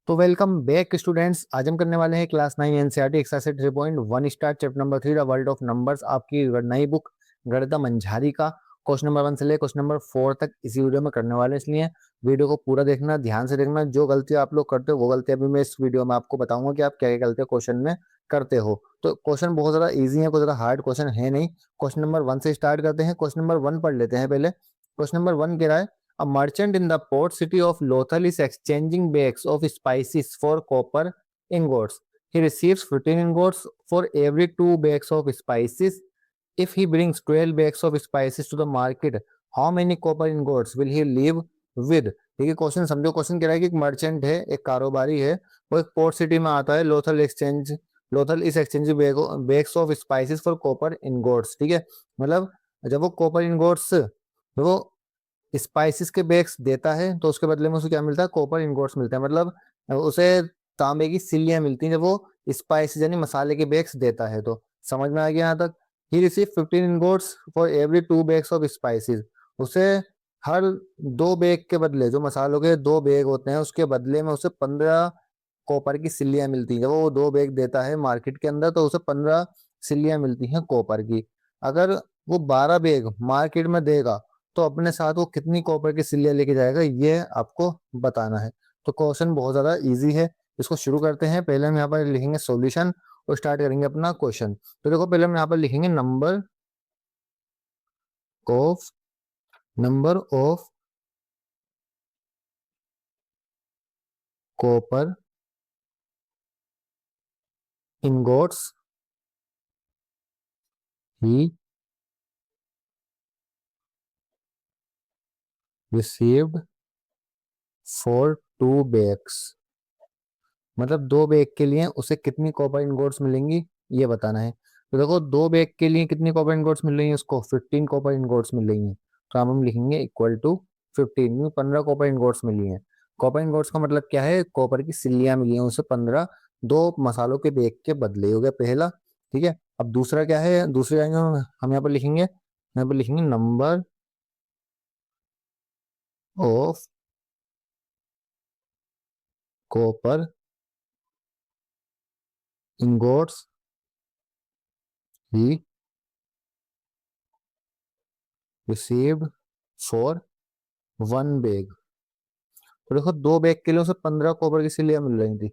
तो welcome back students. आज हम करने वाले हैं class 9 NCERT exercise 3.1 start chapter number 3 the world of numbers. आपकी नई बुक गणिता मंझारी का क्वेश्चन नंबर 1 से लेकर क्वेश्चन नंबर 4 तक इसी वीडियो में करने वाले हैं। इसलिए वीडियो को पूरा देखना, ध्यान से देखना। जो गलती आप लोग करते हो वो गलती अभी मैं इस वीडियो में आपको बताऊंगा कि आप क्या क्या गलतियां क्वेश्चन में करते हो। तो क्वेश्चन बहुत ज्यादा ईजी है, कोई ज्यादा हार्ड क्वेश्चन है नहीं। क्वेश्चन नंबर 1 से स्टार्ट करते हैं। क्वेश्चन नंबर 1 पढ़ लेते हैं पहले। क्वेश्चन नंबर 1 कह रहा है A merchant in the port city of Lothal is exchanging bags of spices for copper ingots. He receives 15 ingots for every 2 bags of spices. If he brings 12 bags of spices to the market, how many copper ingots will he leave with? ठीक है, question समझो। Question कह रहा है कि एक merchant है, एक कारोबारी है, वो एक पोर्ट सिटी में आता है। Lothal is exchange bags of spices for copper ingots. ठीक है, मतलब जब वो कॉपर इनगोट्स वो स्पाइसेस के बैग्स देता है तो उसके बदले में उसे क्या मिलता है? कॉपर इनगोट्स मिलता है। मतलब उसे तांबे की सिल्लियां मिलती हैं जब वो स्पाइसेस यानी मसाले के बैग्स देता है। तो समझ में आ गया यहाँ तक। He receive 15 ingots for every 2 bags of spices. उसे हर 2 बैग के बदले, जो मसालों के 2 बैग होते हैं उसके बदले में उसे 15 कॉपर की सिल्लियां मिलती हैं। जब वो 2 बैग देता है मार्केट के अंदर तो उसे 15 सिल्लियां मिलती हैं कॉपर की। अगर वो 12 बैग मार्केट में देगा तो अपने साथ वो कितनी कॉपर की सिल्लियां लेके जाएगा, ये आपको बताना है। तो क्वेश्चन बहुत ज्यादा इजी है। इसको शुरू करते हैं। पहले हम यहाँ पर लिखेंगे सॉल्यूशन और स्टार्ट करेंगे अपना क्वेश्चन। तो देखो, पहले हम यहाँ पर लिखेंगे of number of copper ingots he received for 2 bags। मतलब 2 बैग के लिए उसे कितनी कॉपर इनगोट्स मिलेंगी, ये बताना है। तो देखो, 2 बैग के लिए कितनी कॉपर इनगोट्स मिल रही है उसको? 15 कॉपर इनगोट्स मिल रही हैं। तो अब हम लिखेंगे इक्वल टू 15 में 15 कॉपर इनगोट्स मिली हैं। कॉपर इनगोट्स का मतलब क्या है? कॉपर की सिल्लियां मिली हैं उसे 15, 2 मसालों के बैग के बदले। हो गया पहला। ठीक है, अब दूसरा क्या है? दूसरे आएंगे हम यहाँ पर लिखेंगे number of copper ingots he received for 1 bag। तो देखो, 2 बैग के लिए उसे 15 कॉपर की सिल्लियां मिल रही थी।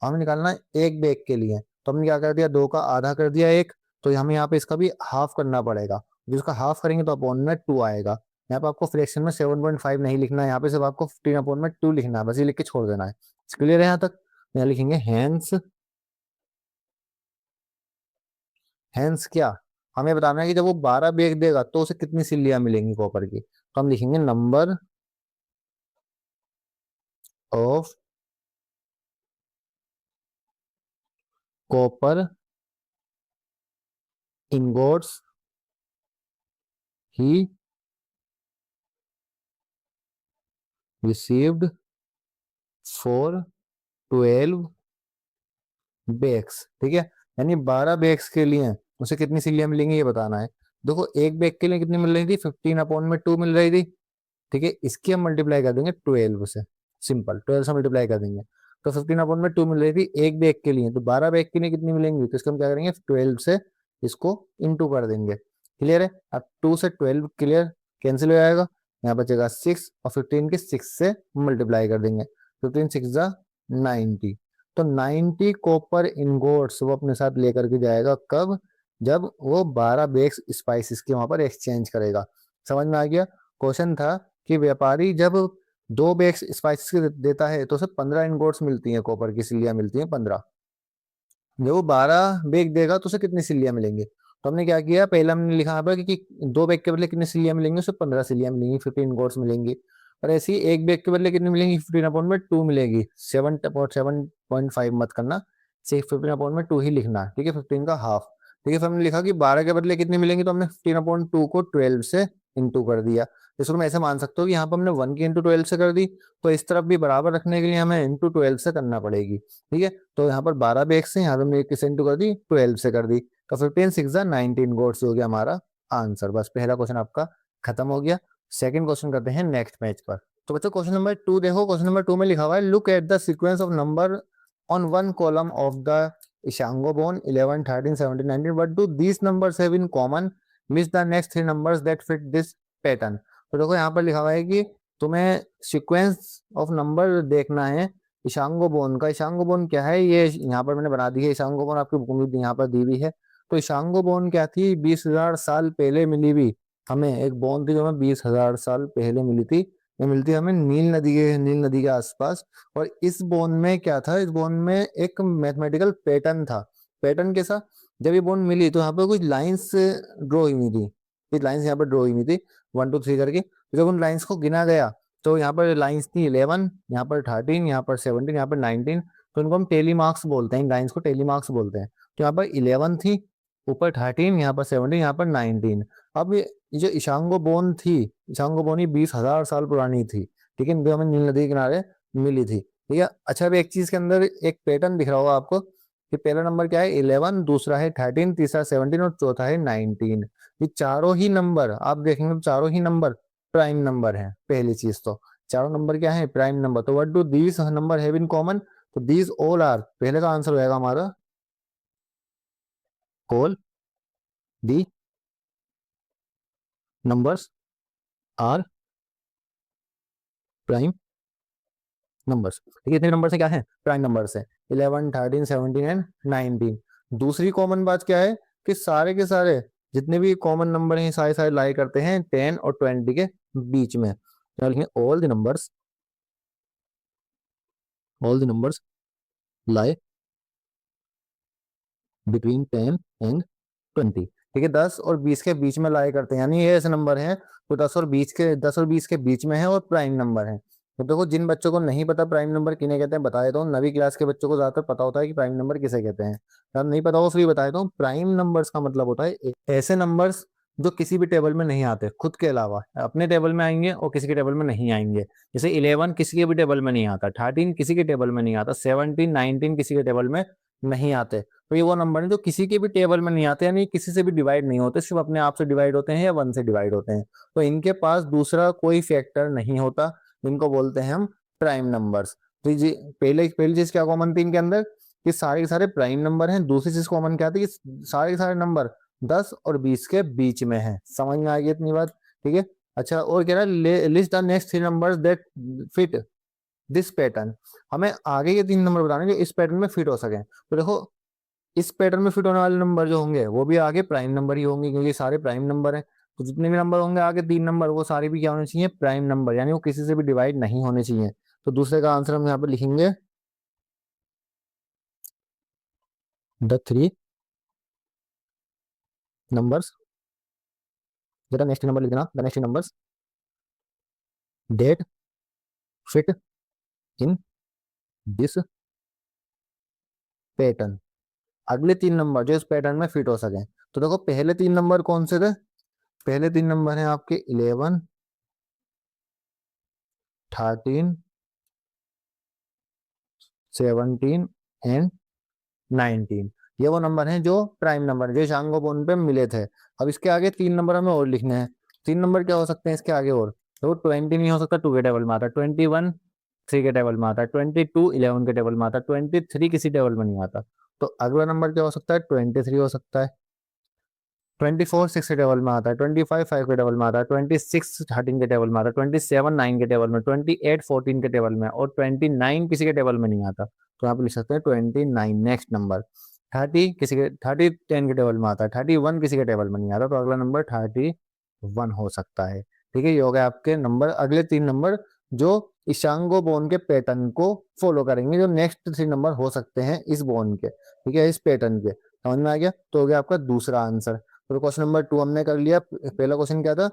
हमें निकालना है 1 बैग के लिए। तो हमने क्या कर दिया? 2 का आधा कर दिया 1। तो हमें यहाँ पे इसका भी हाफ करना पड़ेगा। जो इसका हाफ करेंगे तो अपॉन में 2 आएगा। यहाँ पे आपको फ्रैक्शन में 7.5 नहीं लिखना है, यहाँ पे सिर्फ आपको 15 अपॉन में 2 लिखना है, बस ये लिख के छोड़ देना है। क्लियर है यहाँ तक? यहाँ लिखेंगे हैंस क्या? हमें बताना है कि जब वो 12 बैग देगा तो उसे कितनी सिल्लियां मिलेंगी कॉपर की। तो हम लिखेंगे number of copper ingots he received for 12 bags. ठीक है, यानी 12 बैग्स के लिए उसे कितनी सिल्लियां मिलेंगी ये बताना है। देखो, 1 बैग के लिए कितनी मिल रही थी? 15 अपॉन में 2 मिल रही थी। ठीक है, इसकी हम मल्टीप्लाई कर देंगे 12 से। सिंपल 12 से मल्टीप्लाई कर देंगे तो 15 अपॉन में 2 मिल रही थी 1 बैग के लिए। तो 12 बैग के लिए कितनी मिलेंगी? तो इसको हम क्या करेंगे? 12 से इसको इंटू कर देंगे। क्लियर है? अब 2 से 12 क्लियर कैंसिल हो जाएगा। यहाँ बचेगा 6 और 15 के 6 से मल्टीप्लाई कर देंगे। 15 6 जा 90। तो 90 कॉपर इनगोट्स वो अपने साथ लेकर के जाएगा। कब? जब वो 12 बैग्स स्पाइसेस के वहां पर एक्सचेंज करेगा। समझ में आ गया? क्वेश्चन था कि व्यापारी जब 2 बैग्स स्पाइसेस के देता है तो उसे 15 इनगोट्स मिलती हैं, कॉपर की सिल्लियां मिलती हैं 15। जब वो 12 बैग देगा तो उसे कितनी सिल्लियां मिलेंगी? तो हमने क्या किया? पहले हमने लिखा यहाँ पर कि 2 बैग के बदले कितनी सिल्लियां मिलेंगी? उसे 15 सिल्लियां मिलेंगी, 15 इनगोट्स मिलेंगी। और ऐसे ही 1 बैग के बदले कितनी मिलेंगी? 15 अपॉन में 2 मिलेगी। 7.5 मत करना, सिर्फ 15 अपॉन में 2 ही लिखना। ठीक है, 15 का हाफ। ठीक है, फिर हमने लिखा कि 12 के बदले कितनी मिलेंगी, तो हमने 15 अपॉन 2 को 12 से इंटू कर दिया। इसको तुम ऐसे मान सकते हो कि यहाँ पर हमने 1 की इंटू 12 से कर दी, तो इस तरफ भी बराबर रखने के लिए हमें इंटू 12 से करना पड़ेगी। ठीक है, तो यहाँ पर 12 बैग्स हैं, यहाँ पे हमने 1 से इंटू कर दी, 12 से कर दी। तो 15 6 19 गोट्स हो गया हमारा आंसर। बस पहला क्वेश्चन आपका खत्म हो गया। सेकंड क्वेश्चन करते हैं नेक्स्ट पेज पर। तो बच्चों क्वेश्चन नंबर 2 देखो, क्वेश्चन नंबर 2 में लिखा हुआ है look at the sequence of number on one column of the Ishango bone 11, 13, 17, 19 what do these numbers have in common, miss the next three numbers that fit this pattern. तो देखो यहाँ पर लिखा हुआ है कि तुम्हें सीक्वेंस ऑफ नंबर देखना है इशांगो बोन का। इशांगो बोन क्या है, ये यहाँ पर मैंने बना दी है। इशांगो बोन आपकी बुक में यहाँ पर दी हुई है। तो इशांगो बोन क्या थी, 20,000 साल पहले मिली हुई हमें एक बोन थी जो हमें 20,000 साल पहले मिली थी। ये मिलती है हमें नील नदी के आसपास। और इस बोन में क्या था, इस बोन में एक मैथमेटिकल पैटर्न था। पैटर्न कैसा, जब ये बोन मिली तो यहाँ पर कुछ लाइंस ड्रॉ हुई थी, कुछ लाइंस यहाँ पर ड्रॉ हुई थी 1 2 3 करके। तो जब उन लाइंस को गिना गया तो यहाँ पर लाइंस थी 11, यहाँ पर 13, यहाँ पर 17, यहाँ पर 19। तो इनको हम टेली मार्क्स बोलते हैं, इन लाइंस को टेली मार्क्स बोलते हैं। तो यहाँ पर 11 थी, ऊपर 13, यहाँ पर 17, यहाँ पर 19। अब ये जो इशांगो बोन थी, इशांगो बोन ही 20,000 साल पुरानी थी, ठीक है, जो हमें नील नदी के किनारे मिली थी, ठीक है। अच्छा, अब एक चीज के अंदर एक पैटर्न दिख रहा होगा आपको कि पहला नंबर क्या है 11, दूसरा है 13, तीसरा 17 और चौथा है 19। ये चारों ही नंबर आप देखेंगे तो चारों ही नंबर प्राइम नंबर है। पहली चीज तो चारों नंबर क्या है, प्राइम नंबर। तो what do these number have in common, तो दीज ऑल आर, पहले का आंसर होगा हमारा all the numbers are prime numbers. देखिए इतने नंबर से क्या है, प्राइम नंबर है, 11, 13, 17 एंड 19। दूसरी कॉमन बात क्या है कि सारे के सारे जितने भी कॉमन नंबर हैं सारे सारे लाई करते हैं 10 और 20 के बीच में। तो लिखेंगे all the numbers lie between 10 and 20, ठीक है, 10 और 20 के बीच में लाई करते हैं, यानी ये ऐसे नंबर हैं तो 10 और 20 के बीच में है और प्राइम नंबर है। तो देखो जिन बच्चों को नहीं पता प्राइम नंबर किन्हें कहते हैं बता देता हूँ। 9वीं क्लास के बच्चों को ज्यादातर पता होता है कि प्राइम नंबर किसे कहते हैं, अगर नहीं पता हो फिर बता देता हूँ। प्राइम नंबर्स का मतलब होता है ऐसे नंबर्स जो किसी भी टेबल में नहीं आते, खुद के अलावा अपने टेबल में आएंगे और किसी के टेबल में नहीं आएंगे। जैसे 11 किसी के भी टेबल में नहीं आता, 13 किसी के टेबल में नहीं आता, 17, 19 किसी के टेबल में नहीं आते। तो ये वो नंबर है जो किसी के भी टेबल में नहीं आते, यानी किसी से भी डिवाइड नहीं होते, सिर्फ अपने आप से डिवाइड होते हैं या 1 से डिवाइड होते हैं। तो इनके पास दूसरा कोई फैक्टर नहीं होता, इनको बोलते हैं हम प्राइम नंबर्स। तो ये पहली चीज क्या कॉमन थी इनके अंदर कि सारे के सारे प्राइम नंबर हैं। दूसरी चीज कॉमन क्या थी कि सारे के सारे नंबर 10 और 20 के बीच में है। समझ में आ गई इतनी बात, ठीक है। अच्छा, और कह रहा है list the next three numbers that fit this pattern. हमें आगे ये 3 नंबर बताने जो इस पैटर्न में फिट हो सके। तो देखो इस पैटर्न में फिट होने वाले नंबर जो होंगे वो भी आगे प्राइम नंबर ही होंगे, क्योंकि सारे प्राइम नंबर हैं। तो जितने भी नंबर होंगे आगे 3 नंबर वो सारे भी क्या होने चाहिए, प्राइम नंबर, यानी वो किसी से भी डिवाइड नहीं होने चाहिए। तो दूसरे का आंसर हम यहाँ पर लिखेंगे द थ्री नंबर्स, जरा नेक्स्ट नंबर लिख देना, the next numbers that fit in this pattern. अगले 3 नंबर जो इस पैटर्न में फिट हो सके। तो देखो पहले 3 नंबर कौन से थे, पहले 3 नंबर हैं आपके 11, 13, 17 एंड 19। ये वो नंबर हैं जो प्राइम नंबर है, जो शांगो बोन पे मिले थे। अब इसके आगे 3 नंबर हमें और लिखने हैं। 3 नंबर क्या हो सकते हैं इसके आगे और, तो 20 नहीं हो सकता, 2 के टेबल में आता है, 21 3 के टेबल में आता है, 22 11 के टेबल में आता है, 23 किसी टेबल में नहीं आता। तो अगला नंबर क्या हो सकता है, 23 हो सकता है, 24 6 के टेबल में आता है, 25 5 के टेबल में आता है, 26 13 के टेबल में आता है, 27 9 के टेबल में, 28 14 के टेबल में, और 29 किसी के टेबल में नहीं आता। तो यहाँ पे लिख सकते हैं 29 नेक्स्ट नंबर। 30 10 के टेबल में आता है, 31 किसी के टेबल में नहीं आता, तो अगला नंबर 31 हो सकता है, ठीक है। ये हो गए आपके नंबर, अगले 3 नंबर जो इशांगो बोन के पैटर्न को फॉलो करेंगे, जो नेक्स्ट 3 नंबर हो सकते हैं इस बोन के, ठीक है, इस पैटर्न के। समझ में आ गया, तो हो गया आपका दूसरा आंसर। तो क्वेश्चन नंबर 2 हमने कर लिया। पहला क्वेश्चन क्या था,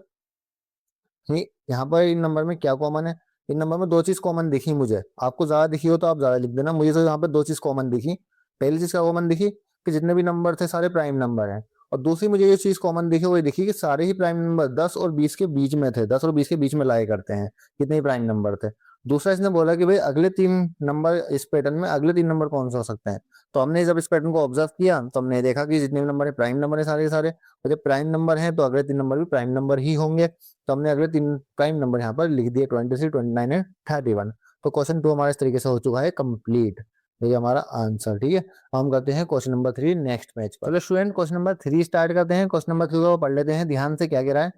यहाँ पर इन नंबर में क्या कॉमन है। इन नंबर में 2 चीज कॉमन दिखी मुझे, आपको ज्यादा दिखी हो तो आप ज्यादा लिख देना, मुझे तो यहाँ पे 2 चीज कॉमन दिखी। पहली चीज क्या कॉमन दिखी कि जितने भी नंबर थे सारे प्राइम नंबर हैं, और दूसरी मुझे ये चीज कॉमन दिखी वो ये दिखी कि सारे ही प्राइम नंबर 10 और 20 के बीच में थे, 10 और 20 के बीच में लाया करते हैं जितने ही प्राइम नंबर थे। दूसरा इसने बोला कि भाई अगले 3 नंबर इस पैटर्न में अगले 3 नंबर कौन से हो सकते हैं। तो हमने जब इस पैटर्न को ऑब्जर्व किया तो हमने देखा कि जितने भी नंबर है प्राइम नंबर है सारे के सारे, और जब प्राइम नंबर है तो अगले 3 नंबर भी प्राइम नंबर ही होंगे। तो हमने अगले 3 प्राइम नंबर यहाँ पर लिख दिए 23, 29 एंड 31। तो क्वेश्चन 2 हमारा इस तरीके से हो चुका है कंप्लीट। ये हमारा आंसर। ठीक है, हम करते हैं क्वेश्चन नंबर 3 नेक्स्ट पेज पर। चलो स्टूडेंट क्वेश्चन नंबर 3 स्टार्ट करते हैं। क्वेश्चन नंबर 3 को पढ़ लेते हैं ध्यान से, क्या कह रहा है।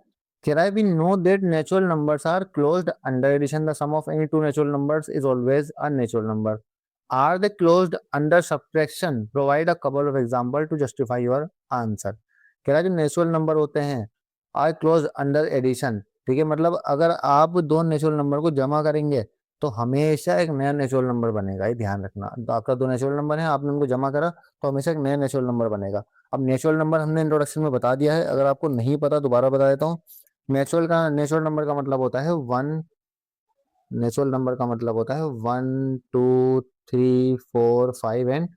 कह रहा है we know that natural numbers are closed under addition. The sum of any two natural numbers is always a natural number. Are they closed under subtraction? Provide a couple of example to justify your answer. कह रहा है जो natural number होते हैं are close under addition. ठीक है, मतलब अगर आप दो नेचुरल नंबर को जमा करेंगे तो हमेशा एक नया नेचुरल नंबर बनेगा, ये ध्यान रखना। तो आपका दो नेचुरल नंबर है, आपने उनको जमा करा तो हमेशा एक नया नेचुरल नंबर बनेगा। अब नेचुरल नंबर हमने इंट्रोडक्शन में बता दिया है, अगर आपको नहीं पता दोबारा बता देता हूँ। नेचुरल नंबर का मतलब होता है वन। नेचुरल नंबर का मतलब होता है 1 2 3 4 5 एंड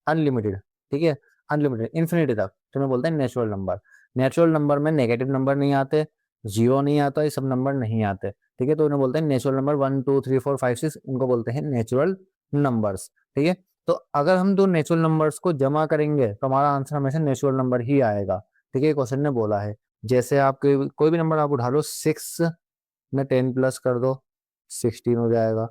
अनलिमिटेड। ठीक है, अनलिमिटेड इन्फिनिटी तक तो मैं बोलते हैं नेचुरल नंबर। नेचुरल नंबर में नेगेटिव नंबर नहीं आते, जीरो नहीं आता, ये सब नंबर नहीं आते। ठीक है, तो उन्हें बोलते हैं नेचुरल नंबर। 1 2 3 4 5 6 इनको बोलते हैं नेचुरल नंबर्स। ठीक है, तो अगर हम दो नेचुरल नंबर्स को जमा करेंगे तो हमारा आंसर हमेशा नेचुरल नंबर ही आएगा। ठीक है, क्वेश्चन ने बोला है जैसे आप कोई भी नंबर आप उठा लो, 6 में 10 प्लस कर दो 16 हो जाएगा,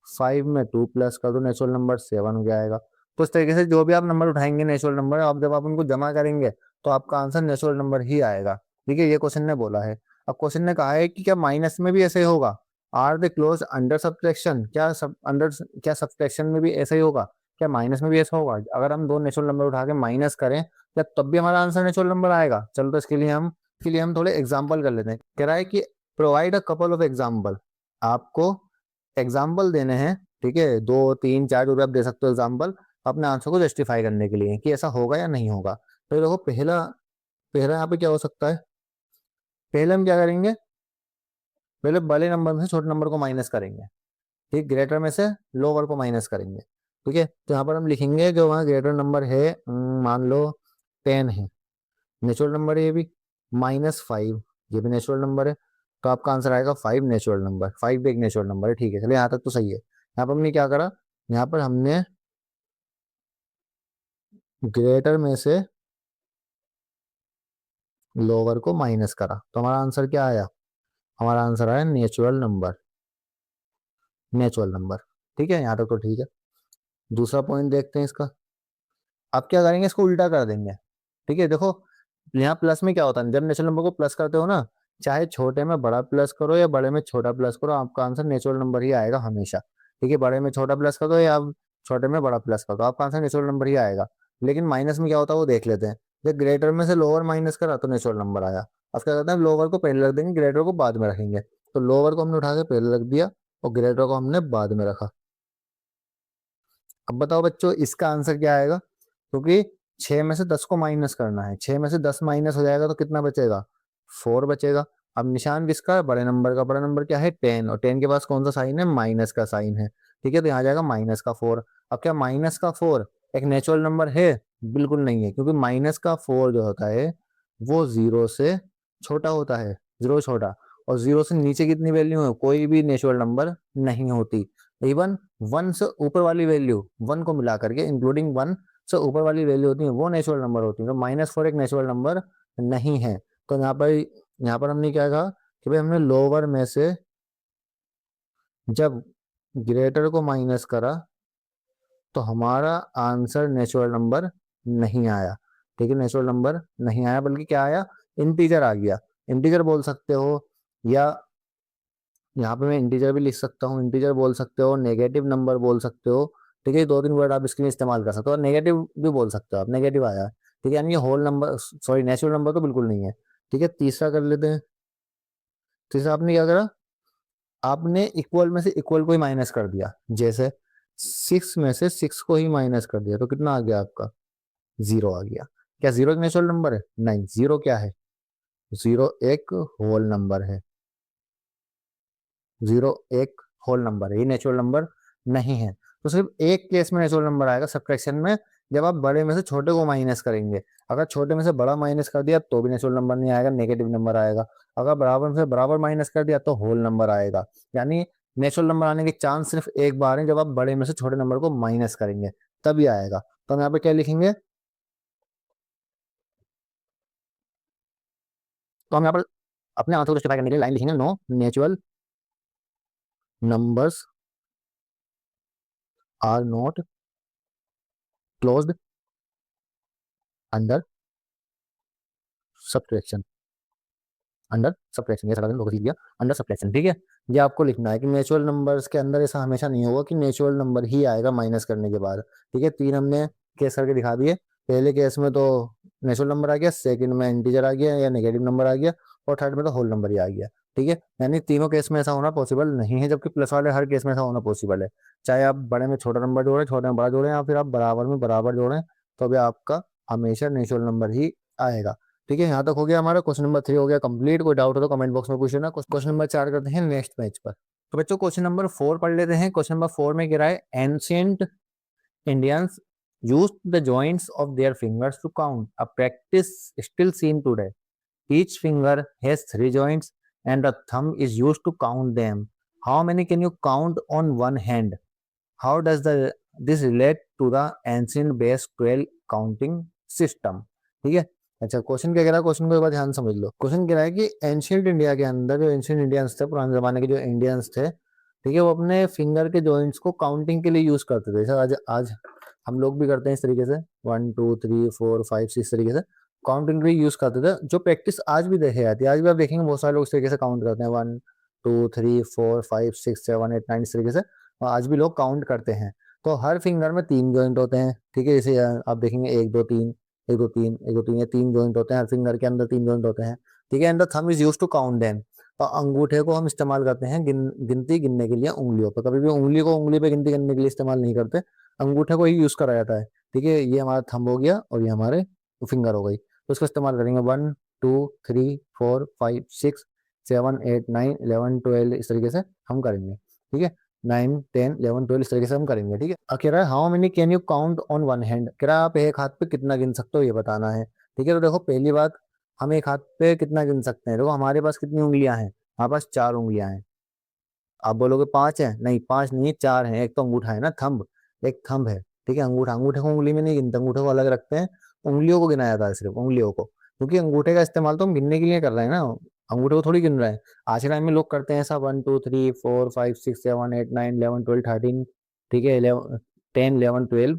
5 में 2 प्लस कर दो नेचुरल नंबर 7 हो जाएगा। तो इस तरीके से जो भी आप नंबर उठाएंगे नेचुरल नंबर, आप जब आप उनको जमा करेंगे तो आपका आंसर नेचुरल नंबर ही आएगा। ठीक है, ये क्वेश्चन ने बोला है। अब क्वेश्चन ने कहा है कि क्या माइनस में भी ऐसे ही होगा। Are the close under subtraction, क्या सब्ट्रैक्शन में भी ऐसा ही होगा, क्या माइनस में भी ऐसा होगा। अगर हम दो नेचुरल नंबर उठा के माइनस करें क्या तब भी हमारा आंसर नेचुरल नंबर आएगा। चलो तो इसके लिए हम थोड़े एग्जाम्पल कर लेते हैं। कह रहा है कि provide a couple of example, आपको एग्जाम्पल देने हैं। ठीक है, 2 3 4 जो भी आप दे सकते हो एग्जाम्पल अपने आंसर को जस्टिफाई करने के लिए कि ऐसा होगा या नहीं होगा। तो देखो पहला पहला यहाँ पे क्या हो सकता है। पहले हम क्या करेंगे, पहले बड़े नंबर में से छोटे नंबर को माइनस करेंगे। ठीक, ग्रेटर में से लोअर को माइनस करेंगे। ठीक है, तो यहाँ पर हम लिखेंगे जो वहाँ ग्रेटर नंबर है, मान लो 10 है, नेचुरल नंबर है ये भी। -5 ये भी नेचुरल नंबर है। तो आपका आंसर आएगा 5 नेचुरल नंबर। 5 भी एक नेचुरल नंबर है। ठीक है, चलिए यहाँ तक तो सही है। यहाँ पर हमने क्या करा, यहाँ पर हमने ग्रेटर में से लोअर को माइनस करा तो हमारा आंसर क्या आया, हमारा आंसर आया नेचुरल नंबर। Natural number. ठीक है, यहाँ तक तो ठीक है। दूसरा पॉइंट देखते हैं इसका। अब क्या करेंगे, इसको उल्टा कर देंगे। ठीक है, देखो यहाँ प्लस में क्या होता है, जब नेचुरल नंबर को प्लस करते हो ना, चाहे छोटे में बड़ा प्लस करो या बड़े में छोटा प्लस करो, आपका आंसर नेचुरल नंबर ही आएगा हमेशा। ठीक है, बड़े में छोटा प्लस कर दो या छोटे में बड़ा प्लस कर दो, आपका आंसर नेचुरल नंबर ही आएगा। लेकिन माइनस में क्या होता है वो देख लेते हैं। जब ग्रेटर में से लोअर माइनस करा तो नेचुरल नंबर आया। अब क्या करते हैं, लोअर को पहले रख देंगे, ग्रेटर को बाद में रखेंगे। तो लोअर को हमने उठा के पहले रख दिया और ग्रेटर को हमने बाद में रखा। अब बताओ बच्चों इसका आंसर क्या आएगा, क्योंकि 6 में से 10 को माइनस करना है। 6 में से 10 माइनस हो जाएगा तो कितना बचेगा, 4 बचेगा। अब निशान किसका, बड़े नंबर का। बड़ा नंबर क्या है 10, और 10 के पास कौन सा साइन है, माइनस का साइन है। ठीक है, तो यहाँ जाएगा -4। अब क्या -4 एक नेचुरल नंबर है, बिल्कुल नहीं है, क्योंकि -4 जो होता है वो 0 से छोटा होता है। 0 छोटा, और 0 से नीचे कितनी वैल्यू है, कोई भी नेचुरल नंबर नहीं होती। इवन 1 से ऊपर वाली वैल्यू, 1 को मिला करके इंक्लूडिंग 1 से ऊपर वाली वैल्यू होती है वो नेचुरल नंबर होती है। तो -4 एक नेचुरल नंबर नहीं है। तो यहाँ पर हमने क्या कहा कि भाई हमने लोअर में से जब ग्रेटर को माइनस करा तो हमारा आंसर नेचुरल नंबर नहीं आया। ठीक है, नेचुरल नंबर नहीं आया, बल्कि क्या आया, इंटीजर आ गया। इंटीजर बोल सकते हो, या यहाँ पे मैं इंटीजर भी लिख सकता हूँ, इंटीजर बोल सकते हो, नेगेटिव नंबर बोल सकते हो। ठीक है, 2-3 वर्ड आप इसके लिए इस्तेमाल कर सकते हो। और नेगेटिव भी बोल सकते हो आप, नेगेटिव आया। ठीक है, यानी ये whole number, sorry natural number तो बिल्कुल नहीं है। ठीक है, तीसरा कर लेते हैं। तीसरा आपने क्या करा, आपने इक्वल में से इक्वल को ही माइनस कर दिया। जैसे 6 में से 6 को ही माइनस कर दिया तो कितना आ गया आपका, 0 आ गया। क्या 0 एक नेचुरल नंबर है, नहीं। 0 क्या है, 0 एक होल नंबर है। 0 एक होल नंबर है, ये नेचुरल नंबर नहीं है। तो सिर्फ एक केस में नेचुरल नंबर आएगा सब्ट्रैक्शन में, जब आप बड़े में से छोटे को माइनस करेंगे। अगर छोटे में से बड़ा माइनस कर दिया तो भी नेचुरल नंबर नहीं आएगा, नेगेटिव नंबर आएगा। अगर बराबर में से बराबर माइनस कर दिया तो होल नंबर आएगा। यानी नेचुरल नंबर आने के चांस सिर्फ एक बार है, जब आप बड़े में से छोटे नंबर को माइनस करेंगे तभी आएगा। तो हम यहाँ पे क्या लिखेंगे, तो हम यहाँ पर अपने आंसर को जस्टिफाई करने के लिए लाइन लिखेंगे, no natural numbers are not closed under subtraction, under subtraction, ये सारा दिन लिख दिया, अंडर सब्ट्रैक्शन। ठीक है, ये आपको लिखना है कि नेचुरल नंबर्स के अंदर ऐसा हमेशा नहीं होगा कि नेचुरल नंबर ही आएगा माइनस करने के बाद। ठीक है, तीन हमने केस करके दिखा दिए। पहले केस में तो नेचुरल नंबर आ गया, सेकंड में इंटीजर आ गया या नेगेटिव नंबर आ गया, और थर्ड में तो होल नंबर ही आ गया। ठीक है, यानी तीनों केस में ऐसा होना पॉसिबल नहीं है, जबकि प्लस वाले हर केस में ऐसा होना पॉसिबल है। चाहे आप बड़े में छोटा नंबर जोड़ें, छोटे में बड़ा जोड़ें, या फिर आप बराबर में बराबर जोड़ें, तो भी आपका हमेशा नेचुरल नंबर ही आएगा। ठीक है, यहाँ तक हो गया हमारा क्वेश्चन नंबर 3 हो गया कंप्लीट। कोई डाउट हो तो कमेंट बॉक्स में पूछ लेना। क्वेश्चन नंबर 4 करते हैं नेक्स्ट पेज पर। तो बच्चों क्वेश्चन नंबर 4 पढ़ लेते हैं। क्वेश्चन नंबर 4 में गिरा है, ancient Indians used the joints of their fingers to count, a practice still seen today. Each finger has 3 joints and a thumb is used to count them. How many can you count on one hand? How does this relate to the ancient base 12 counting system? ठीक है, अच्छा question क्या कह रहा है, question को एक बार ध्यान से समझ लो। क्वेश्चन कह रहा है कि एंशियंट इंडिया के अंदर जो एंशियंट इंडियंस थे, पुराने जमाने के जो इंडियंस थे, ठीक है, वो अपने फिंगर के जॉइंट्स को काउंटिंग के लिए यूज करते थे। जैसे आज आज हम लोग भी करते हैं इस तरीके से, 1 2 3 4 5 6 तरीके से काउंटिंग के लिए यूज करते थे। जो प्रैक्टिस आज भी देखे जाती है, आज भी आप देखेंगे बहुत सारे लोग इस तरीके से काउंट करते हैं, 1 2 3 4 5 6 7 8 9 इस तरीके से आज भी लोग काउंट करते हैं। तो हर फिंगर में 3 जॉइंट होते हैं। ठीक है, जैसे आप देखेंगे 1 2 3 1 2 3 1 2 3, ये 3 जॉइंट होते हैं, हर फिंगर के अंदर 3 जॉइंट होते हैं। ठीक है, and the thumb is used to count them. और अंगूठे को हम इस्तेमाल करते हैं गिनती गिनने के लिए उंगलियों पर। कभी भी उंगली को उंगली पे गिनती करने के लिए इस्तेमाल नहीं करते, अंगूठे को ही यूज करा जाता है। ठीक है, ये हमारा थंब हो गया और ये हमारे फिंगर हो गई, तो इसको इस्तेमाल करेंगे 1 2 3 4 5 6 7 8 9 11 12 इस तरीके से हम करेंगे। ठीक है, 9 10 11 12 इस तरीके से हम करेंगे। ठीक है, अब कह रहा है how many can you count on one hand, कह रहा है आप एक हाथ पे कितना गिन सकते हो ये बताना है। ठीक है, तो देखो पहली बात, हम एक हाथ पे कितना गिन सकते हैं। देखो हमारे पास कितनी उंगलियां हैं, हमारे पास 4 उंगलियां हैं। आप बोलोगे 5 है, नहीं 5 नहीं है, 4 है। एक तो अंगूठा है ना, थंब, एक थंब है। ठीक है, अंगूठा, अंगूठे को उंगली में नहीं गिनते, अंगूठे को अलग रखते हैं, उंगलियों को गिना जाता है, सिर्फ उंगलियों को, क्योंकि अंगूठे का इस्तेमाल तो हम गिनने के लिए कर रहे हैं ना, अंगूठे को थोड़ी गिन रहे हैं। आज के टाइम में लोग करते हैं ऐसा 1 2 3 4 5 6 7 8 9 11 12 13, ठीक है, 11 10 11 12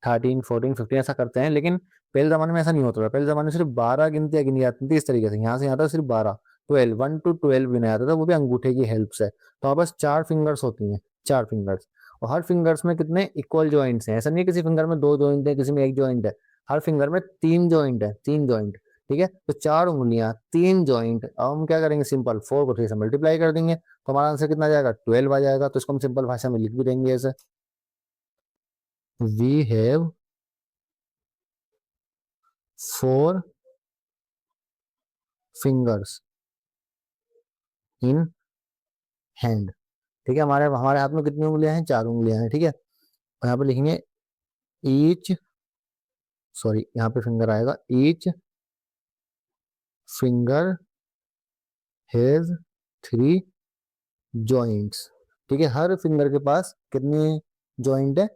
13 14 15 ऐसा करते हैं। लेकिन पहले जमाने में ऐसा नहीं होता था, पहले जमाने में सिर्फ 12 गिनतियां गिनी जाती थी इस तरीके से, यहाँ से यहाँ तक सिर्फ 12 12 1 to 12 गिना जाता था, वो भी अंगूठे की हेल्प से। तो हमारे पास 4 फिंगर्स होती हैं, 4 फिंगर्स, और हर फिंगर्स में कितने इक्वल जॉइंट्स हैं। ऐसा नहीं है किसी फिंगर में 2 जॉइंट है, किसी में 1 जॉइंट है, हर फिंगर में 3 जॉइंट है, 3 जॉइंट। ठीक है, तो 4 उंगलियां 3 जॉइंट। अब हम क्या करेंगे, सिंपल 4 को 3 से मल्टीप्लाई कर देंगे, तो हमारा आंसर कितना आ जाएगा, 12 आ जाएगा। तो इसको हम सिंपल भाषा में लिख भी देंगे ऐसे, we have 4 fingers in hand. ठीक है, हमारे हमारे हाथ में कितनी उंगलियां हैं, 4 उंगलियां हैं। ठीक है, और यहाँ पे लिखेंगे ईच, सॉरी यहाँ पे फिंगर आएगा, ईच फिंगर हैज 3 जॉइंट्स। ठीक है, हर फिंगर के पास कितनी जॉइंट है,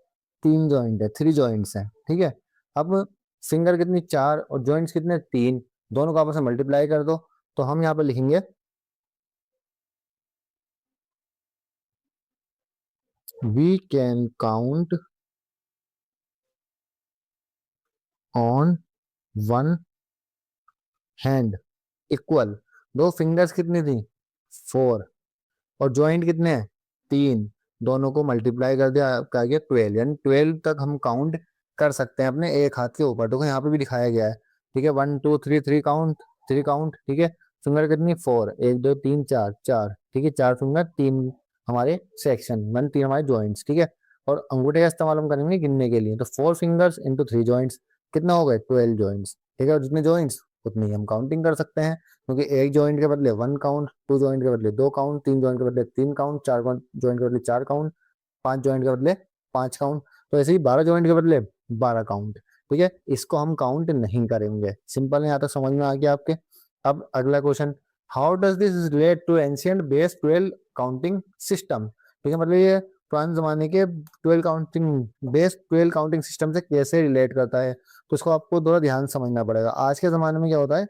3 जॉइंट है, 3 जॉइंट्स हैं। ठीक है, अब फिंगर कितनी, 4, और जॉइंट्स कितने, 3, दोनों को आपस में मल्टीप्लाई कर दो। तो हम यहाँ पे लिखेंगे we can count on one hand equal, दो फिंगर्स कितनी थी, 4, और जॉइंट कितने हैं, 3, दोनों को मल्टीप्लाई कर दिया, आपका आ गया 12, यानी 12 तक हम काउंट कर सकते हैं अपने एक हाथ के ऊपर। देखो यहाँ पे भी दिखाया गया है। ठीक है, 1 2 3 3 काउंट, 3 काउंट। ठीक है, फिंगर कितनी, 4, 1 2 3 4 4। ठीक है, 4 फिंगर, 3 हमारे सेक्शन, 1 3 हमारे जॉइंट्स। ठीक है, और अंगूठे का इस्तेमाल हम करेंगे गिनने के लिए, तो 4 फिंगर्स इंटू 3 जॉइंट्स कितना हो गए, 12 जॉइंट्स। ठीक है, और जितने जॉइंट्स उतनी ही हम काउंटिंग कर सकते हैं, क्योंकि एक जॉइंट के बदले 1 काउंट, 2 जॉइंट के बदले 2 काउंट, 3 जॉइंट के बदले 3 काउंट, 4 जॉइंट के बदले 4 काउंट, 5 जॉइंट के बदले 5 काउंट, तो ऐसे ही 12 जॉइंट के बदले 12 काउंट। ठीक है, इसको हम काउंट नहीं करेंगे। सिंपल है, यहाँ तक समझ में आ गया आपके। अब अगला question, how does this relate to ancient base 12 counting system? ठीक है, मतलब ये पुराने जमाने के 12 काउंटिंग सिस्टम से कैसे रिलेट करता है, तो इसको आपको थोड़ा ध्यान से समझना पड़ेगा। आज के जमाने में क्या होता है,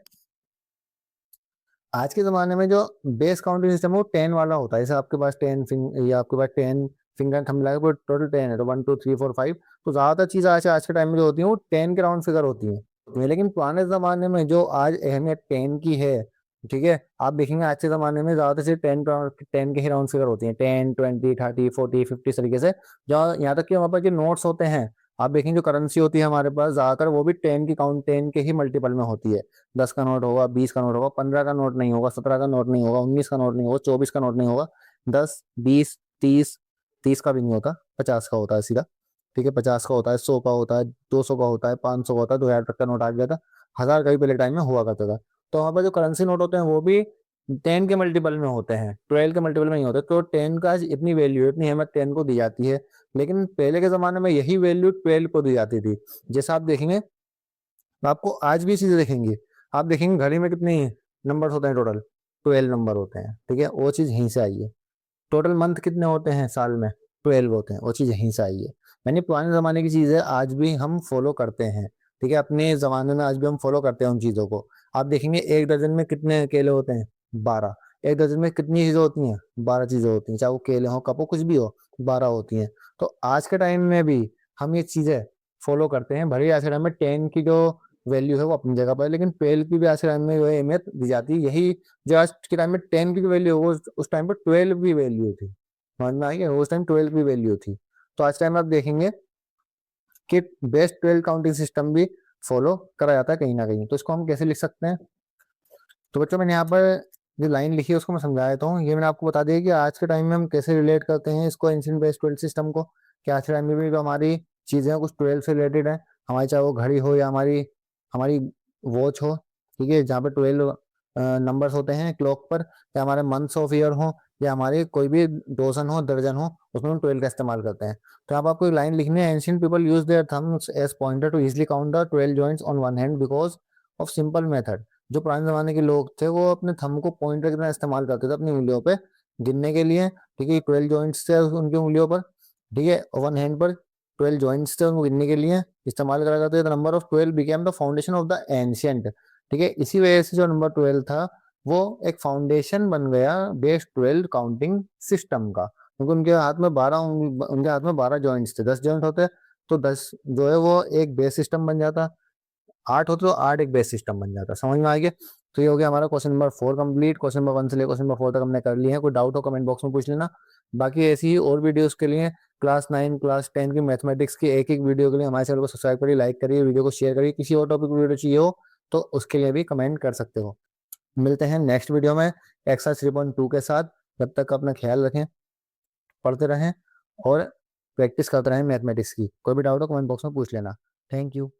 आज के ज़माने में जो बेस काउंटिंग सिस्टम है वो 10 वाला होता है। जैसे आपके पास 10 या आपके पास 10 फिंगर थंब मिला के टोटल 10 है, तो 1 2 3 4 5, तो ज़्यादातर चीज़ें आज के टाइम में जो होती हैं वो 10 के राउंड फिगर होती हैं। लेकिन पुराने ज़माने में जो आज अहमियत 10 की है, ठीक है, आप देखेंगे आज के ज़माने में ज़्यादातर सिर्फ 10 के ही राउंड फिगर होती हैं, 10 20 30 40 50 इस तरीके से। जहाँ यहाँ तक कि हमारे पास जो नोट्स होते हैं, आप देखेंगे जो करेंसी होती है हमारे पास ज़्यादातर वो भी 10 के ही मल्टीपल में होती है। 10 का नोट होगा, 20 का नोट होगा, 15 का नोट नहीं होगा, 17 का नोट नहीं होगा, 19 का नोट नहीं होगा, 24 का नोट नहीं होगा, 10 20 30, 30 का भी नहीं होता, 50 का होता है सीधा। ठीक है, 50 का होता है, 100 का होता है, 200 का होता है, 500 का होता है, 2000 तक का नोट आ गया था, 1000 का भी पहले टाइम में हुआ करता था। तो हमारे पास जो करेंसी नोट होते हैं वो भी 10 के मल्टीपल में होते हैं, 12 के मल्टीपल में नहीं होते। तो 10 का आज इतनी वैल्यू, इतनी अहमियत 10 को दी जाती है, लेकिन पहले के जमाने में यही वैल्यू 12 को दी जाती थी। जैसे आप देखेंगे, तो आपको आज भी चीजें देखेंगे, आप देखेंगे घड़ी में कितने नंबर होते हैं, टोटल 12 नंबर होते हैं। ठीक है, वो चीज यहीं से आई है। टोटल मंथ कितने होते हैं साल में, 12 होते हैं, वो चीज यहीं से आई है। यानी पुराने जमाने की चीज है, आज भी हम फॉलो करते हैं। ठीक है, अपने जमाने में आज भी हम फॉलो करते हैं उन चीजों को। आप देखेंगे एक दर्जन में कितने केले होते हैं, 12। एक दर्जन में कितनी चीजें होती हैं, 12 चीजें होती हैं, चाहे वो केले हो, कप हो, कुछ भी हो, 12 होती हैं। तो आज के टाइम में भी हम ये चीजें फॉलो करते हैं। भले ही आज के टाइम में 10 की जो वैल्यू है वो अपनी जगह पर है, लेकिन 12 की भी आज के टाइम में जो है अहमियत दी जाती है। यही जो आज के टाइम में 10 की वैल्यू हो, उस टाइम पर 12 की वैल्यू थी। समझ में आई है, उस टाइम 12 की वैल्यू थी। तो आज टाइम आप देखेंगे कि बेस्ट 12 काउंटिंग सिस्टम भी फॉलो करा जाता है कहीं ना कहीं। तो इसको हम कैसे लिख सकते हैं, तो बच्चों मैंने यहाँ पर जो लाइन लिखी है उसको मैं समझा देता हूँ। ये मैंने आपको बता दिया कि आज के टाइम में हम कैसे रिलेट करते हैं इसको एंशिएंट बेस्ड 12 सिस्टम को, कि आज के टाइम में भी जो हमारी चीज़ें हैं कुछ 12 से रिलेटेड है। हमारी चाहे वो घड़ी हो या हमारी हमारी वॉच हो, ठीक है, जहाँ पे 12 नंबर्स होते हैं क्लॉक पर, या हमारे मंथ्स ऑफ ईयर हो, या हमारी कोई भी डोजन हो, दर्जन हो, उसमें हम 12 का इस्तेमाल करते हैं। तो यहाँ पर आपको एक लाइन लिखनी है, ancient people use their thumbs as pointer to easily count the 12 joints on one hand because of simple method. जो पुराने जमाने के लोग थे वो अपने थंब को पॉइंटर की तरह इस्तेमाल करते थे अपनी उंगलियों पे गिनने के लिए। ठीक है, 12 जॉइंट्स थे उनकी उंगलियों पर, ठीक है, वन हैंड पर 12 जॉइंट्स थे, उनको गिनने के लिए इस्तेमाल करा करते थे। The number of 12 became the foundation of the ancient. ठीक है, इसी वजह से जो नंबर 12 था वो एक फाउंडेशन बन गया बेस 12 काउंटिंग सिस्टम का, क्योंकि उनके हाथ में 12 जॉइंट्स थे। 10 जॉइंट होते तो 10 जो है वो एक बेस सिस्टम बन जाता, 8 होते तो 8 एक बेस सिस्टम बन जाता। समझ में आ गया? तो ये हो गया हमारा question number 4 complete. Question number 1 से लेकर क्वेश्चन नंबर 4 तक हमने कर लिए हैं। कोई डाउट हो कमेंट बॉक्स में पूछ लेना। बाकी ऐसी ही और वीडियोस के लिए क्लास 9 क्लास 10 की मैथमेटिक्स की एक एक वीडियो के लिए हमारे चैनल को सब्सक्राइब करिए, लाइक करिए, वीडियो को शेयर करिए। किसी और टॉपिक वीडियो चाहिए हो तो उसके लिए भी कमेंट कर सकते हो। मिलते हैं नेक्स्ट वीडियो में एक्सरसाइज 3.2 के साथ। जब तक अपना ख्याल रखें, पढ़ते रहें और प्रैक्टिस करते रहें मैथमेटिक्स की। कोई भी डाउट हो कमेंट बॉक्स में पूछ लेना। Thank you.